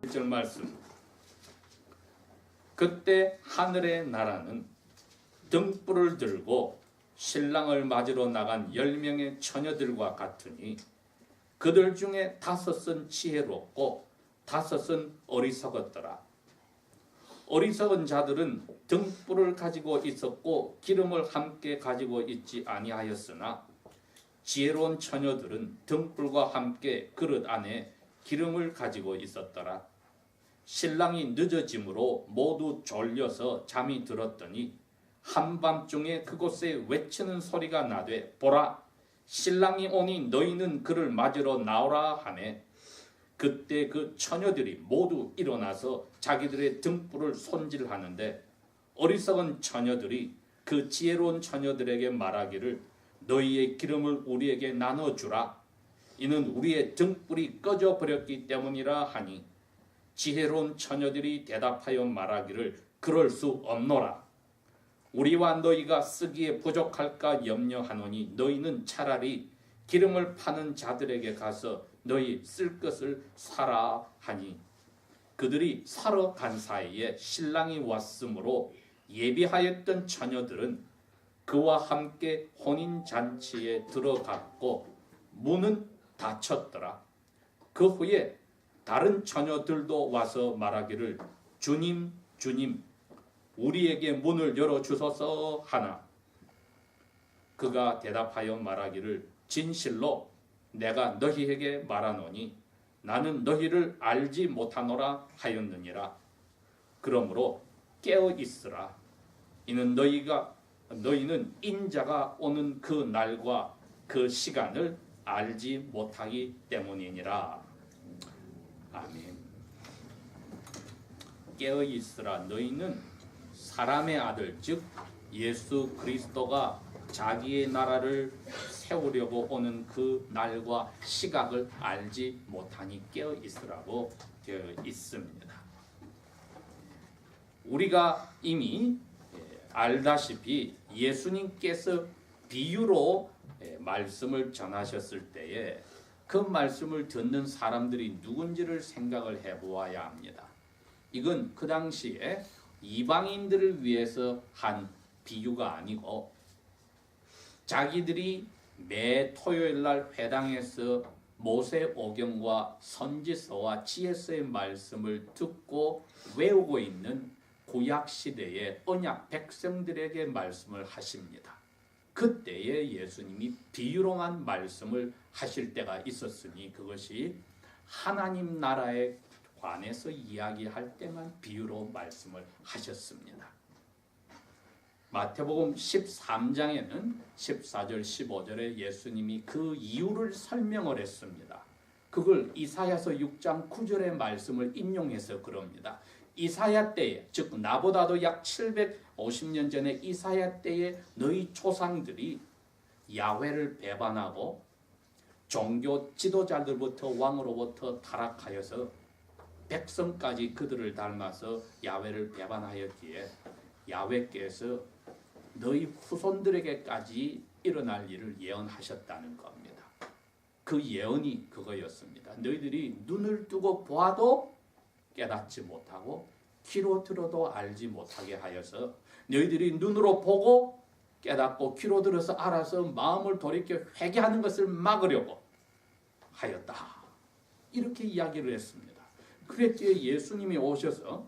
1절 말씀. 그때 하늘의 나라는 등불을 들고 신랑을 맞으러 나간 10명의 처녀들과 같으니 그들 중에 5은 지혜롭고 5은 어리석었더라. 어리석은 자들은 등불을 가지고 있었고 기름을 함께 가지고 있지 아니하였으나 지혜로운 처녀들은 등불과 함께 그릇 안에 기름을 가지고 있었더라. 신랑이 늦어짐으로 모두 졸려서 잠이 들었더니 한밤중에 그곳에 외치는 소리가 나되 보라, 신랑이 오니 너희는 그를 맞으러 나오라 하매 그때 그 처녀들이 모두 일어나서 자기들의 등불을 손질하는데 어리석은 처녀들이 그 지혜로운 처녀들에게 말하기를 너희의 기름을 우리에게 나눠주라. 이는 우리의 등불이 꺼져 버렸기 때문이라 하니 지혜로운 처녀들이 대답하여 말하기를 그럴 수 없노라. 우리와 너희가 쓰기에 부족할까 염려하노니 너희는 차라리 기름을 파는 자들에게 가서 너희 쓸 것을 사라 하니 그들이 사러 간 사이에 신랑이 왔으므로 예비하였던 처녀들은 그와 함께 혼인잔치에 들어갔고 문은 닫혔더라. 그 후에 다른 처녀들도 와서 말하기를 주님, 주님, 우리에게 문을 열어주소서 하나. 그가 대답하여 말하기를 진실로 내가 너희에게 말하노니 나는 너희를 알지 못하노라 하였느니라. 그러므로 깨어 있으라. 이는 너희는 인자가 오는 그 날과 그 시간을 알지 못하기 때문이니라. 아멘. 깨어 있으라. 너희는 사람의 아들 즉 예수 그리스도가 자기의 나라를 세우려고 오는 그 날과 시각을 알지 못하니 깨어 있으라고 되어 있습니다. 우리가 이미 알다시피 예수님께서 비유로 말씀을 전하셨을 때에 그 말씀을 듣는 사람들이 누군지를 생각을 해보아야 합니다. 이건 그 당시에 이방인들을 위해서 한 비유가 아니고 자기들이 매 토요일날 회당에서 모세오경과 선지서와 지혜서의 말씀을 듣고 외우고 있는 구약시대의 언약 백성들에게 말씀을 하십니다. 그때에 예수님이 비유로만 말씀을 하실 때가 있었으니 그것이 하나님 나라에 관해서 이야기할 때만 비유로 말씀을 하셨습니다. 마태복음 13장에는 14절 15절에 예수님이 그 이유를 설명을 했습니다. 그걸 이사야서 6장 9절의 말씀을 인용해서 그럽니다. 이사야 때에, 즉 나보다도 약 750년 전에 이사야 때에 너희 조상들이 야훼를 배반하고 종교 지도자들부터 왕으로부터 타락하여서 백성까지 그들을 닮아서 야훼를 배반하였기에 야훼께서 너희 후손들에게까지 일어날 일을 예언하셨다는 겁니다. 그 예언이 그거였습니다. 너희들이 눈을 뜨고 보아도 깨닫지 못하고 귀로 들어도 알지 못하게 하여서 너희들이 눈으로 보고 깨닫고 귀로 들어서 알아서 마음을 돌이켜 회개하는 것을 막으려고 하였다. 이렇게 이야기를 했습니다. 그랬기에 예수님이 오셔서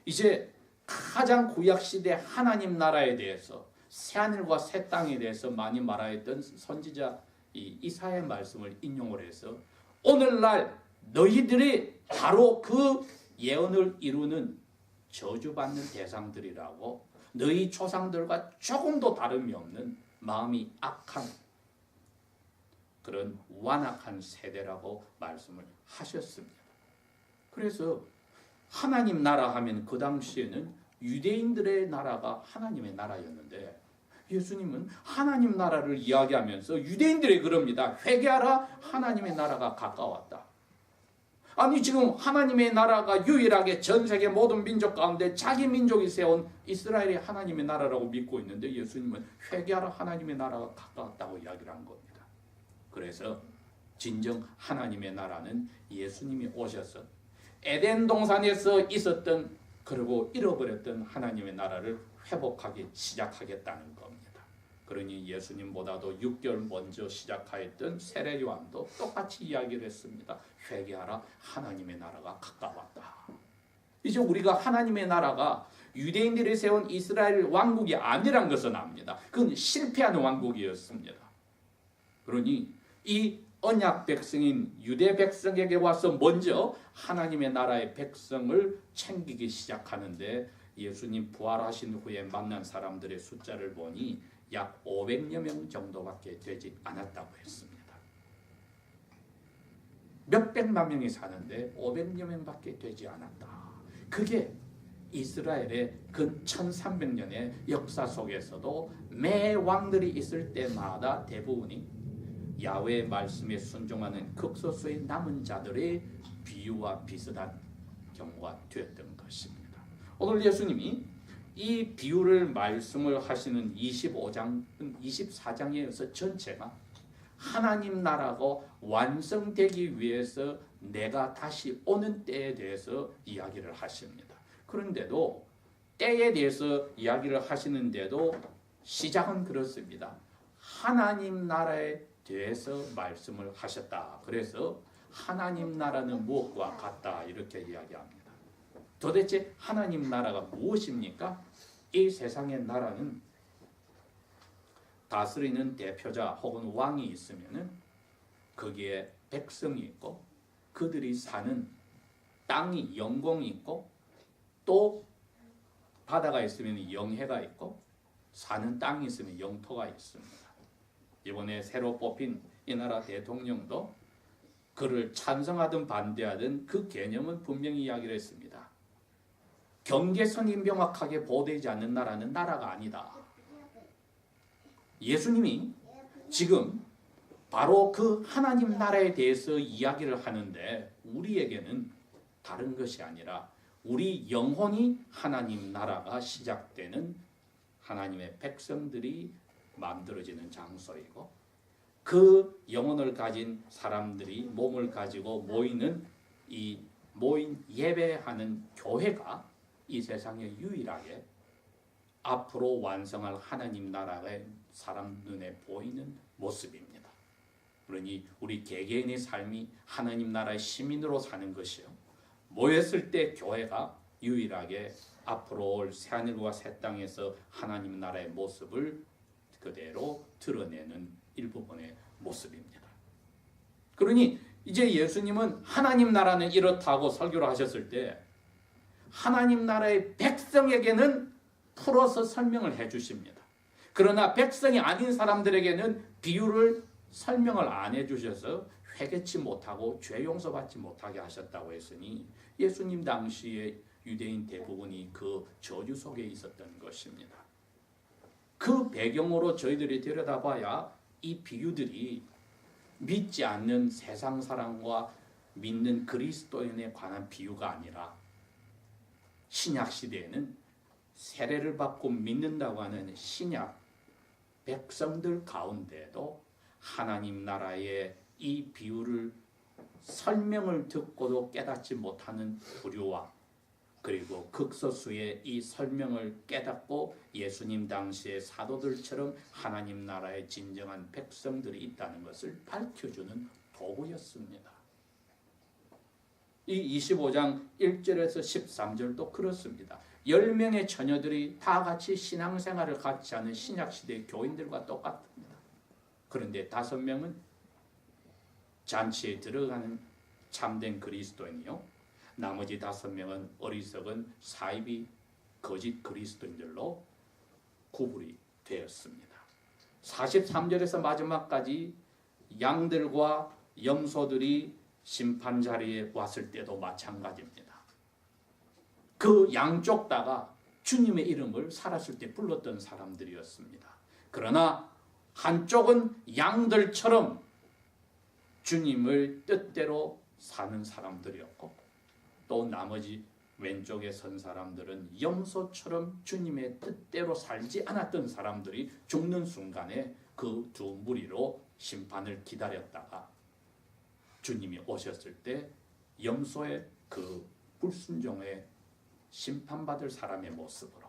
이제 가장 구약시대 하나님 나라에 대해서 새하늘과 새 땅에 대해서 많이 말하였던 선지자 이사야의 말씀을 인용을 해서 오늘날 너희들이 바로 그 예언을 이루는 저주받는 대상들이라고 너희 조상들과 조금도 다름이 없는 마음이 악한 그런 완악한 세대라고 말씀을 하셨습니다. 그래서 하나님 나라 하면 그 당시에는 유대인들의 나라가 하나님의 나라였는데 예수님은 하나님 나라를 이야기하면서 유대인들이 그럽니다. 회개하라, 하나님의 나라가 가까웠다. 아니 지금 하나님의 나라가 유일하게 전 세계 모든 민족 가운데 자기 민족이 세운 이스라엘이 하나님의 나라라고 믿고 있는데 예수님은 회개하라, 하나님의 나라가 가까웠다고 이야기를 한 겁니다. 그래서 진정 하나님의 나라는 예수님이 오셔서 에덴 동산에서 있었던 그리고 잃어버렸던 하나님의 나라를 회복하기 시작하겠다는 겁니다. 그러니 예수님보다도 6개월 먼저 시작하였던 세례 요한도 똑같이 이야기를 했습니다. 회개하라, 하나님의 나라가 가까웠다. 이제 우리가 하나님의 나라가 유대인들이 세운 이스라엘 왕국이 아니란 것은 압니다. 그건 실패하는 왕국이었습니다. 그러니 이 언약 백성인 유대 백성에게 와서 먼저 하나님의 나라의 백성을 챙기기 시작하는데 예수님 부활하신 후에 만난 사람들의 숫자를 보니 약 500여 명 정도밖에 되지 않았다고 했습니다. 몇백만 명이 사는데 500여 명밖에 되지 않았다. 그게 이스라엘의 근 1300년의 역사 속에서도 매 왕들이 있을 때마다 대부분이 야훼의 말씀에 순종하는 극소수의 남은 자들의 비유와 비슷한 경우가 되었던 것입니다. 오늘 예수님이 이 비유를 말씀을 하시는 25장, 24장에서 전체가 하나님 나라가 완성되기 위해서 내가 다시 오는 때에 대해서 이야기를 하십니다. 그런데도 때에 대해서 이야기를 하시는데도 시작은 그렇습니다. 하나님 나라에 대해서 말씀을 하셨다. 그래서 하나님 나라는 무엇과 같다 이렇게 이야기합니다. 도대체 하나님 나라가 무엇입니까? 이 세상의 나라는 다스리는 대표자 혹은 왕이 있으면 거기에 백성이 있고 그들이 사는 땅이 영공이 있고 또 바다가 있으면 영해가 있고 사는 땅이 있으면 영토가 있습니다. 이번에 새로 뽑힌 이 나라 대통령도 그를 찬성하든 반대하든 그 개념은 분명히 이야기를 했습니다. 경계선이 명확하게 보호되지 않는 나라는 나라가 아니다. 예수님이 지금 바로 그 하나님 나라에 대해서 이야기를 하는데 우리에게는 다른 것이 아니라 우리 영혼이 하나님 나라가 시작되는 하나님의 백성들이 만들어지는 장소이고 그 영혼을 가진 사람들이 몸을 가지고 모이는 이 모인 예배하는 교회가 이 세상에 유일하게 앞으로 완성할 하나님 나라의 사람 눈에 보이는 모습입니다. 그러니 우리 개개인의 삶이 하나님 나라의 시민으로 사는 것이요. 모였을 때 교회가 유일하게 앞으로 올 새하늘과 새 땅에서 하나님 나라의 모습을 그대로 드러내는 일부분의 모습입니다. 그러니 이제 예수님은 하나님 나라는 이렇다고 설교를 하셨을 때 하나님 나라의 백성에게는 풀어서 설명을 해 주십니다. 그러나 백성이 아닌 사람들에게는 비유를 설명을 안 해 주셔서 회개치 못하고 죄 용서받지 못하게 하셨다고 했으니 예수님 당시에 유대인 대부분이 그 저주 속에 있었던 것입니다. 그 배경으로 저희들이 들여다봐야 이 비유들이 믿지 않는 세상 사람과 믿는 그리스도인에 관한 비유가 아니라 신약 시대에는 세례를 받고 믿는다고 하는 신약 백성들 가운데도 하나님 나라의 이 비유를 설명을 듣고도 깨닫지 못하는 부류와 그리고 극소수의 이 설명을 깨닫고 예수님 당시의 사도들처럼 하나님 나라의 진정한 백성들이 있다는 것을 밝혀주는 도구였습니다. 이 25장 1절에서 13절도 그렇습니다. 10명의 처녀들이 다 같이 신앙생활을 같이 하는 신약시대 교인들과 똑같습니다. 그런데 5명은 잔치에 들어가는 참된 그리스도인이요. 나머지 5명은 어리석은 사이비 거짓 그리스도인들로 구분이 되었습니다. 43절에서 마지막까지 양들과 염소들이 심판 자리에 왔을 때도 마찬가지입니다. 그 양쪽 다가 주님의 이름을 살았을 때 불렀던 사람들이었습니다. 그러나 한쪽은 양들처럼 주님을 뜻대로 사는 사람들이었고 또 나머지 왼쪽에 선 사람들은 염소처럼 주님의 뜻대로 살지 않았던 사람들이 죽는 순간에 그 두 무리로 심판을 기다렸다가 주님이 오셨을 때 염소의 그 불순종에 심판받을 사람의 모습으로,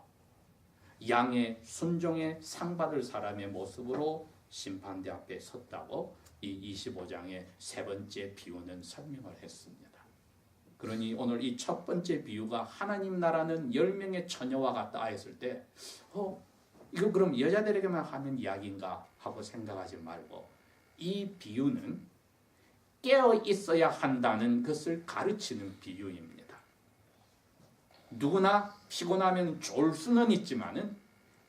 양의 순종에 상받을 사람의 모습으로 심판대 앞에 섰다고 이 25장의 세 번째 비유는 설명을 했습니다. 그러니 오늘 이 첫 번째 비유가 하나님 나라는 10명의 처녀와 같다 했을 때 이거 그럼 여자들에게만 하는 이야기인가 하고 생각하지 말고, 이 비유는 깨어 있어야 한다는 것을 가르치는 비유입니다. 누구나 피곤하면 졸 수는 있지만은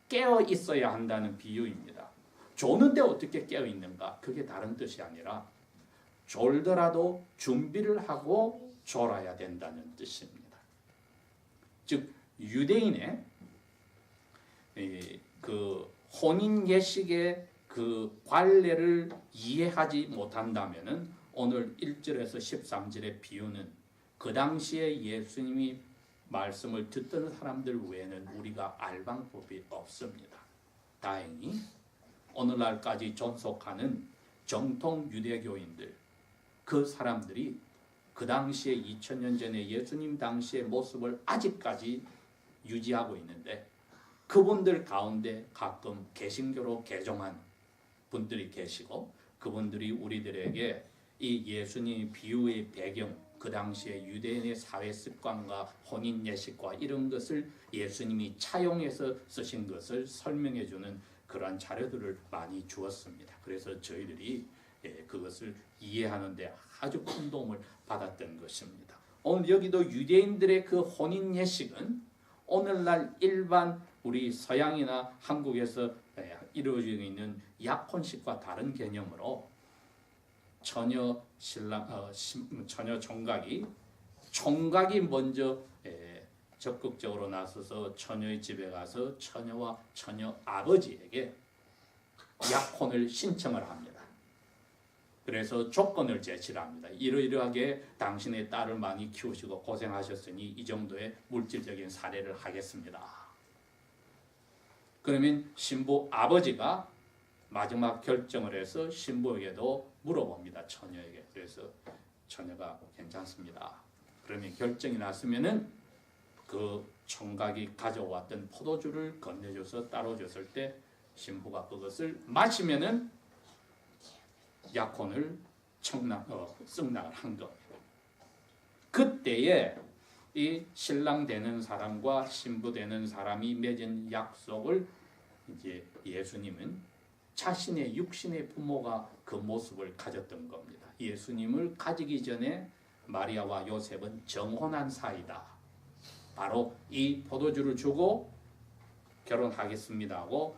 깨어 있어야 한다는 비유입니다. 조는데 어떻게 깨어 있는가? 그게 다른 뜻이 아니라 졸더라도 준비를 하고 졸아야 된다는 뜻입니다. 즉 유대인의 그 혼인 예식의 그 관례를 이해하지 못한다면은 오늘 1절에서 13절의 비유는 그 당시에 예수님이 말씀을 듣던 사람들 외에는 우리가 알 방법이 없습니다. 다행히 오늘날까지 존속하는 정통 유대교인들, 그 사람들이 그 당시에 2000년 전에 예수님 당시의 모습을 아직까지 유지하고 있는데, 그분들 가운데 가끔 개신교로 개종한 분들이 계시고, 그분들이 우리들에게 이 예수님 비유의 배경, 그 당시에 유대인의 사회 습관과 혼인 예식과 이런 것을 예수님이 차용해서 쓰신 것을 설명해 주는 그러한 자료들을 많이 주었습니다. 그래서 저희들이 그것을 이해하는 데 아주 큰 도움을 받았던 것입니다. 오늘 여기도 유대인들의 그 혼인 예식은 오늘날 일반 우리 서양이나 한국에서 이루어지고 있는 약혼식과 다른 개념으로 처녀 총각이 먼저 적극적으로 나서서 처녀의 집에 가서 처녀와 처녀 아버지에게 약혼을 신청을 합니다. 그래서 조건을 제시를 합니다. 이러이러하게 당신의 딸을 많이 키우시고 고생하셨으니 이 정도의 물질적인 사례를 하겠습니다. 그러면 신부 아버지가 마지막 결정을 해서 신부에게도 물어봅니다. 처녀에게. 그래서 처녀가 괜찮습니다. 그러면 결정이 났으면은 그 총각이 가져왔던 포도주를 건네줘서 따라줬을 때 신부가 그것을 마시면은 약혼을 승낙을 한 겁니다. 그때에 이 신랑 되는 사람과 신부 되는 사람이 맺은 약속을 이제 예수님은 자신의 육신의 부모가 그 모습을 가졌던 겁니다. 예수님을 가지기 전에 마리아와 요셉은 정혼한 사이다. 바로 이 포도주를 주고 결혼하겠습니다 하고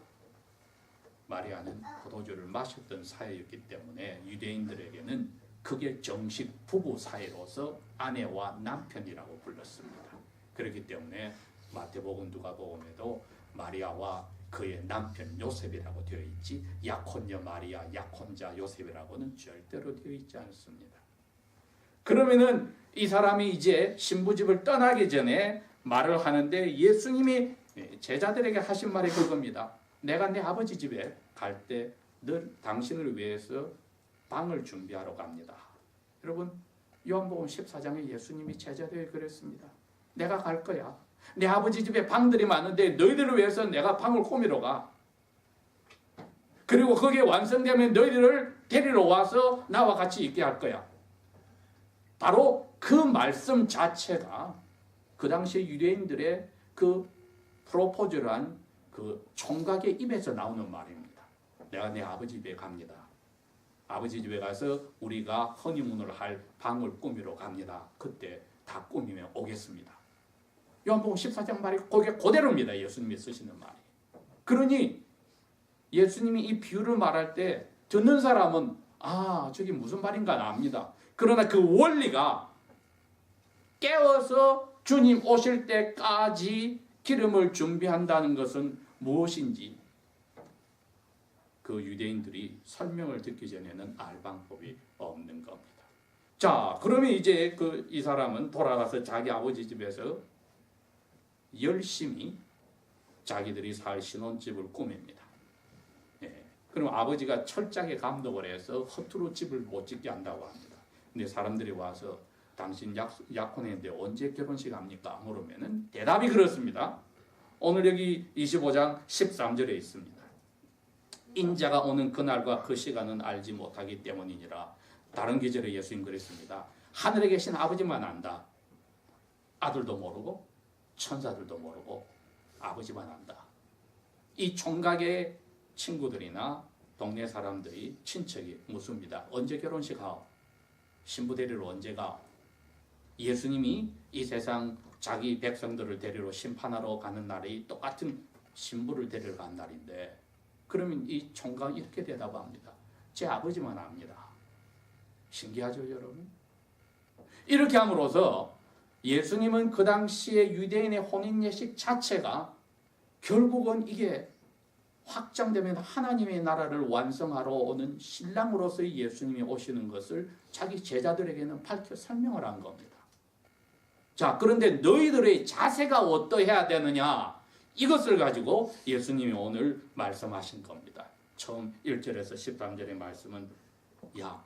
마리아는 포도주를 마셨던 사이였기 때문에 유대인들에게는 그게 정식 부부 사이로서 아내와 남편이라고 불렀습니다. 그렇기 때문에 마태복음 누가복음에도 마리아와 그의 남편 요셉이라고 되어 있지 약혼녀 마리아, 약혼자 요셉이라고는 절대로 되어 있지 않습니다. 그러면은 이 사람이 이제 신부집을 떠나기 전에 말을 하는데 예수님이 제자들에게 하신 말이 그겁니다. 내가 내 아버지 집에 갈 때 늘 당신을 위해서 방을 준비하러 갑니다. 여러분 요한복음 14장에 예수님이 제자들에게 그랬습니다. 내가 갈 거야. 내 아버지 집에 방들이 많은데 너희들을 위해서 내가 방을 꾸미러 가. 그리고 그게 완성되면 너희들을 데리러 와서 나와 같이 있게 할 거야. 바로 그 말씀 자체가 그 당시 유대인들의 그 프로포즈를 한 그 총각의 입에서 나오는 말입니다. 내가 내 아버지 집에 갑니다. 아버지 집에 가서 우리가 허니문을 할 방을 꾸미러 갑니다. 그때 다 꾸미면 오겠습니다. 요한복음 14장 말이 그게 그대로입니다. 예수님이 쓰시는 말이. 그러니 예수님이 이 비유를 말할 때 듣는 사람은 저게 무슨 말인가 압니다. 그러나 그 원리가 깨어서 주님 오실 때까지 기름을 준비한다는 것은 무엇인지 그 유대인들이 설명을 듣기 전에는 알 방법이 없는 겁니다. 자, 그러면 이제 이 사람은 돌아가서 자기 아버지 집에서 열심히 자기들이 살 신혼집을 꾸밉니다. 그럼 아버지가 철저하게 감독을 해서 허투루 집을 못 짓게 한다고 합니다. 근데 사람들이 와서 당신 약혼했는데 언제 결혼식 합니까? 물으면은 대답이 그렇습니다. 오늘 여기 25장 13절에 있습니다. 인자가 오는 그날과 그 시간은 알지 못하기 때문이니라. 다른 기절에 예수님 그랬습니다. 하늘에 계신 아버지만 안다. 아들도 모르고 천사들도 모르고 아버지만 안다. 이 총각의 친구들이나 동네 사람들이 친척이 묻습니다. 언제 결혼식 하오? 신부 데리러 언제 가? 예수님이 이 세상 자기 백성들을 데리러 심판하러 가는 날이 똑같은 신부를 데리러 간 날인데, 그러면 이 총각이 이렇게 대답합니다. 제 아버지만 압니다. 신기하죠, 여러분? 이렇게 함으로써 예수님은 그 당시에 유대인의 혼인 예식 자체가 결국은 이게 확장되면 하나님의 나라를 완성하러 오는 신랑으로서의 예수님이 오시는 것을 자기 제자들에게는 밝혀 설명을 한 겁니다. 자, 그런데 너희들의 자세가 어떠해야 되느냐, 이것을 가지고 예수님이 오늘 말씀하신 겁니다. 처음 1절에서 13절의 말씀은, 야,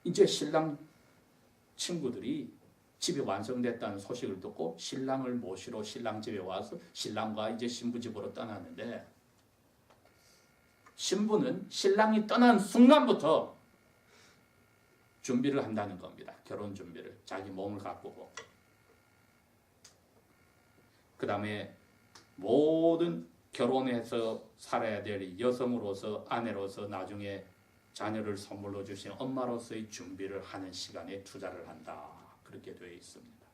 이제 신랑 친구들이 집이 완성됐다는 소식을 듣고 신랑을 모시러 신랑 집에 와서 신랑과 이제 신부 집으로 떠나는데, 신부는 신랑이 떠난 순간부터 준비를 한다는 겁니다. 결혼 준비를. 자기 몸을 가꾸고. 그 다음에 모든 결혼해서 살아야 될 여성으로서, 아내로서, 나중에 자녀를 선물로 주신 엄마로서의 준비를 하는 시간에 투자를 한다. 그렇게 되어 있습니다.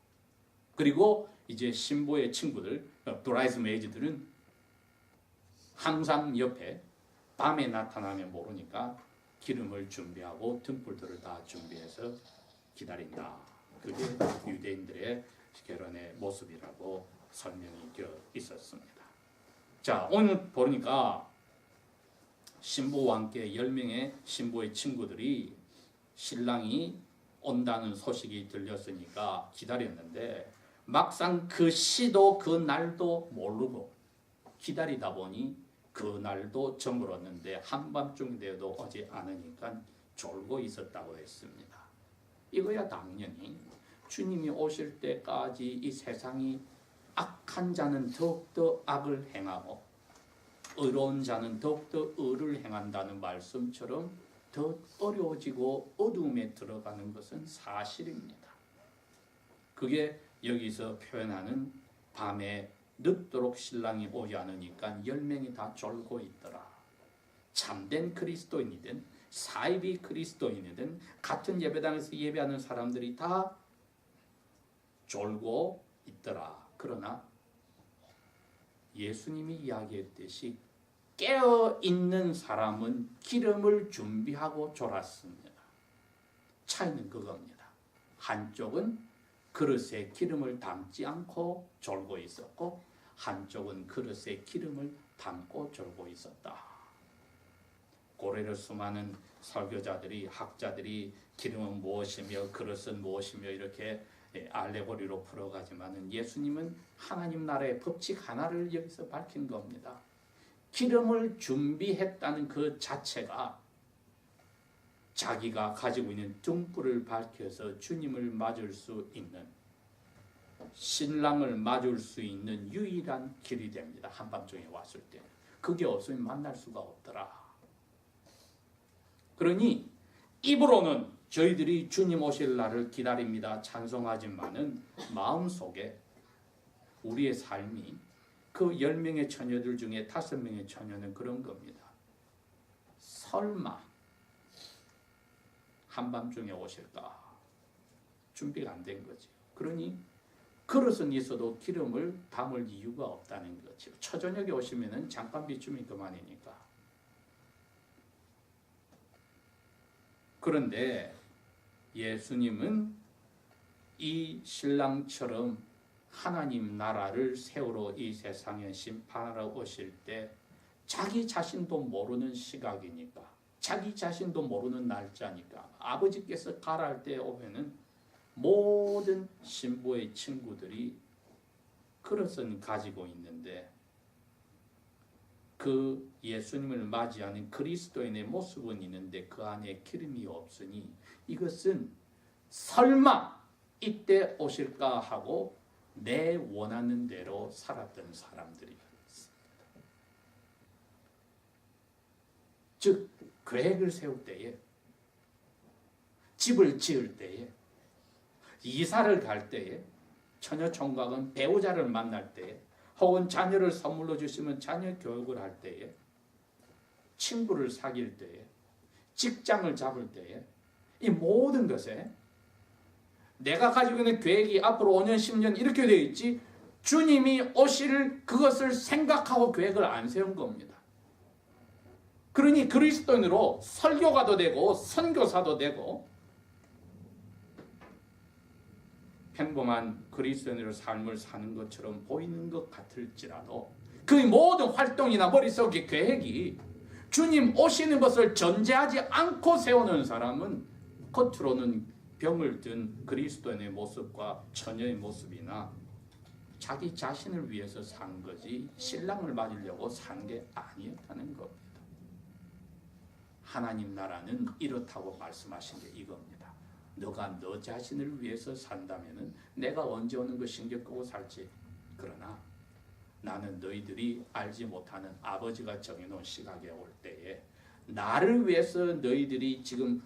그리고 이제 신부의 친구들, 브라이드메이드들은 항상 옆에 밤에 나타나면 모르니까 기름을 준비하고 등불들을 다 준비해서 기다린다. 그게 유대인들의 결혼의 모습이라고 설명이 되어 있었습니다. 자, 오늘 보니까 신부와 함께 10명의 신부의 친구들이 신랑이 온다는 소식이 들렸으니까 기다렸는데, 막상 그 시도 그 날도 모르고 기다리다 보니 그 날도 저물었는데 한밤중 되어도 오지 않으니까 졸고 있었다고 했습니다. 이거야 당연히 주님이 오실 때까지 이 세상이 악한 자는 더욱더 악을 행하고 의로운 자는 더욱더 의를 행한다는 말씀처럼 더 어려워지고 어두움에 들어가는 것은 사실입니다. 그게 여기서 표현하는 밤에 늦도록 신랑이 오지 않으니까 10명이 다 졸고 있더라. 참된 그리스도인이든 사이비 그리스도인이든 같은 예배당에서 예배하는 사람들이 다 졸고 있더라. 그러나 예수님이 이야기했듯이 깨어있는 사람은 기름을 준비하고 졸았습니다. 차이는 그겁니다. 한쪽은 그릇에 기름을 담지 않고 졸고 있었고, 한쪽은 그릇에 기름을 담고 졸고 있었다. 고래를 수많은 설교자들이, 학자들이 기름은 무엇이며 그릇은 무엇이며 이렇게 알레고리로 풀어가지만은 예수님은 하나님 나라의 법칙 하나를 여기서 밝힌 겁니다. 기름을 준비했다는 그 자체가 자기가 가지고 있는 등불을 밝혀서 주님을 맞을 수 있는, 신랑을 맞을 수 있는 유일한 길이 됩니다. 한밤중에 왔을 때. 그게 없으면 만날 수가 없더라. 그러니 입으로는 저희들이 주님 오실 날을 기다립니다, 찬송하지만은 마음속에 우리의 삶이 그 10명의 처녀들 중에 5명의 처녀는 그런 겁니다. 설마 한밤중에 오실까? 준비가 안 된 거지. 그러니 그릇은 있어도 기름을 담을 이유가 없다는 거죠. 초저녁에 오시면은 잠깐 비추면 그만이니까. 그런데 예수님은 이 신랑처럼 하나님 나라를 세우러 이 세상에 심판하러 오실 때 자기 자신도 모르는 시각이니까, 자기 자신도 모르는 날짜니까, 아버지께서 가랄 때 오면은 모든 신부의 친구들이 그릇은 가지고 있는데 그 예수님을 맞이하는 그리스도인의 모습은 있는데 그 안에 기름이 없으니 이것은 설마 이때 오실까 하고 내 원하는 대로 살았던 사람들이 있습니다. 즉 계획을 세울 때에, 집을 지을 때에, 이사를 갈 때에, 처녀 총각은 배우자를 만날 때에, 혹은 자녀를 선물로 주시면 자녀 교육을 할 때에, 친구를 사귈 때에, 직장을 잡을 때에, 이 모든 것에 내가 가지고 있는 계획이 앞으로 5년, 10년 이렇게 되어 있지, 주님이 오실 그것을 생각하고 계획을 안 세운 겁니다. 그러니 그리스도인으로 설교가도 되고 선교사도 되고 평범한 그리스도인으로 삶을 사는 것처럼 보이는 것 같을지라도 그 모든 활동이나 머릿속의 계획이 주님 오시는 것을 전제하지 않고 세우는 사람은 겉으로는 병을 든 그리스도인의 모습과 처녀의 모습이나 자기 자신을 위해서 산 거지 신랑을 맞으려고 산 게 아니었다는 겁니다. 하나님 나라는 이렇다고 말씀하신 게 이겁니다. 너가 너 자신을 위해서 산다면은 내가 언제 오는 거 신경 끄고 살지. 그러나 나는 너희들이 알지 못하는 아버지가 정해놓은 시각에 올 때에 나를 위해서 너희들이 지금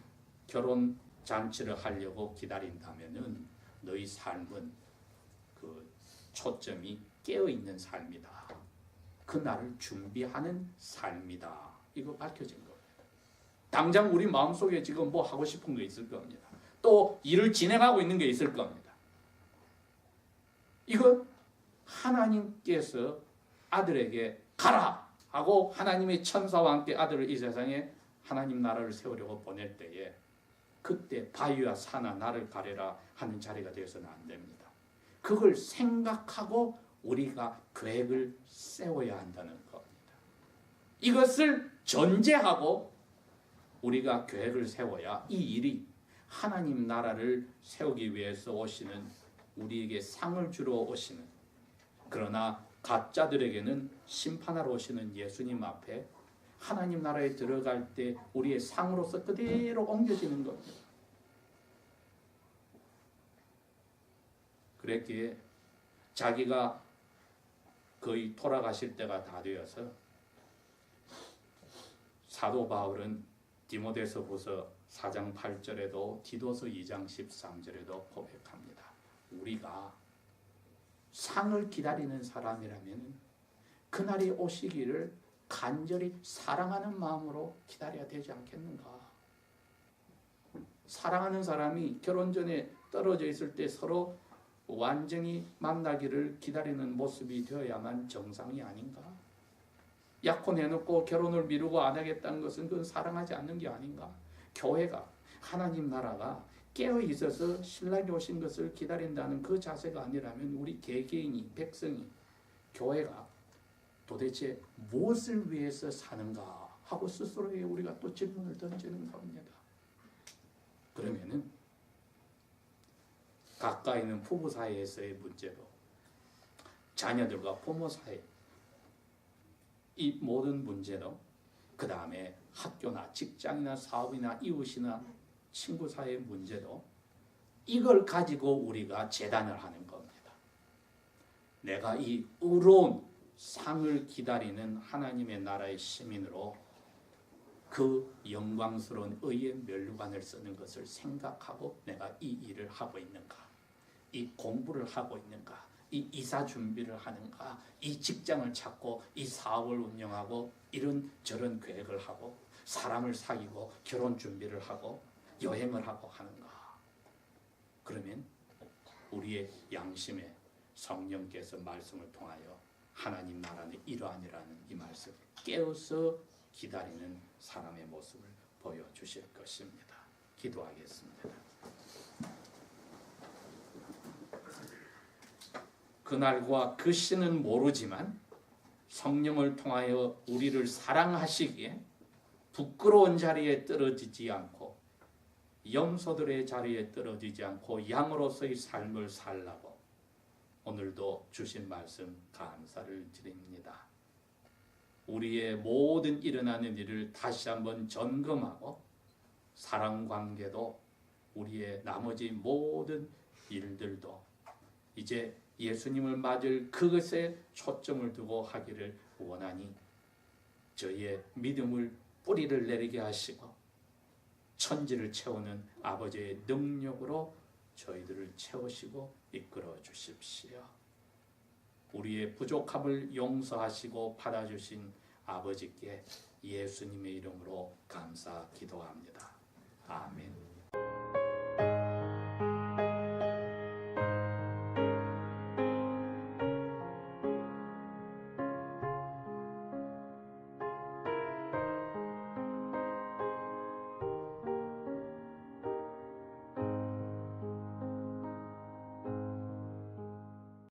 결혼 잔치를 하려고 기다린다면은 너희 삶은 그 초점이 깨어있는 삶이다. 그 날을 준비하는 삶이다. 이거 밝혀진 겁니다. 당장 우리 마음속에 지금 뭐 하고 싶은 게 있을 겁니다. 또 일을 진행하고 있는 게 있을 겁니다. 이건 하나님께서 아들에게 가라 하고 하나님의 천사와 함께 아들을 이 세상에 하나님 나라를 세우려고 보낼 때에 그때 바위와 산아 나를 가려라 하는 자리가 되어서는 안 됩니다. 그걸 생각하고 우리가 계획을 세워야 한다는 겁니다. 이것을 전제하고 우리가 계획을 세워야 이 일이 하나님 나라를 세우기 위해서 오시는 우리에게 상을 주러 오시는, 그러나 가짜들에게는 심판하러 오시는 예수님 앞에 하나님 나라에 들어갈 때 우리의 상으로서 그대로 옮겨지는 겁니다. 그랬기에 자기가 거의 돌아가실 때가 다 되어서 사도 바울은 디모데서후서 4장 8절에도 디도서 2장 13절에도 고백합니다. 우리가 상을 기다리는 사람이라면 그날이 오시기를 간절히 사랑하는 마음으로 기다려야 되지 않겠는가? 사랑하는 사람이 결혼 전에 떨어져 있을 때 서로 완전히 만나기를 기다리는 모습이 되어야만 정상이 아닌가? 약혼해놓고 결혼을 미루고 안 하겠다는 것은 그건 사랑하지 않는 게 아닌가? 교회가, 하나님 나라가 깨어있어서 신랑이 오신 것을 기다린다는 그 자세가 아니라면 우리 개개인이, 백성이, 교회가 도대체 무엇을 위해서 사는가 하고 스스로에게 우리가 또 질문을 던지는 겁니다. 그러면은 가까이 있는 부부 사이에서의 문제도, 자녀들과 부모 사이 이 모든 문제도, 그 다음에 학교나 직장이나 사업이나 이웃이나 친구 사이의 문제도, 이걸 가지고 우리가 재단을 하는 겁니다. 내가 이 의로운 상을 기다리는 하나님의 나라의 시민으로 그 영광스러운 의의 면류관을 쓰는 것을 생각하고 내가 이 일을 하고 있는가, 이 공부를 하고 있는가, 이 이사 준비를 하는가, 이 직장을 찾고 이 사업을 운영하고 이런 저런 계획을 하고 사람을 사귀고 결혼 준비를 하고 여행을 하고 하는가. 그러면 우리의 양심에 성령께서 말씀을 통하여 하나님 나라는 이러하니라는 이 말씀을 깨어서 기다리는 사람의 모습을 보여주실 것입니다. 기도하겠습니다. 그날과 그 시는 모르지만 성령을 통하여 우리를 사랑하시기에 부끄러운 자리에 떨어지지 않고 염소들의 자리에 떨어지지 않고 양으로서의 삶을 살라고 오늘도 주신 말씀 감사를 드립니다. 우리의 모든 일어나는 일을 다시 한번 점검하고 사랑관계도 우리의 나머지 모든 일들도 이제 예수님을 맞을 그것에 초점을 두고 하기를 원하니 저희의 믿음을 뿌리를 내리게 하시고 천지를 채우는 아버지의 능력으로 저희들을 채우시고 이끌어 주십시오. 우리의 부족함을 용서하시고 받아주신 아버지께 예수님의 이름으로 감사 기도합니다. 아멘.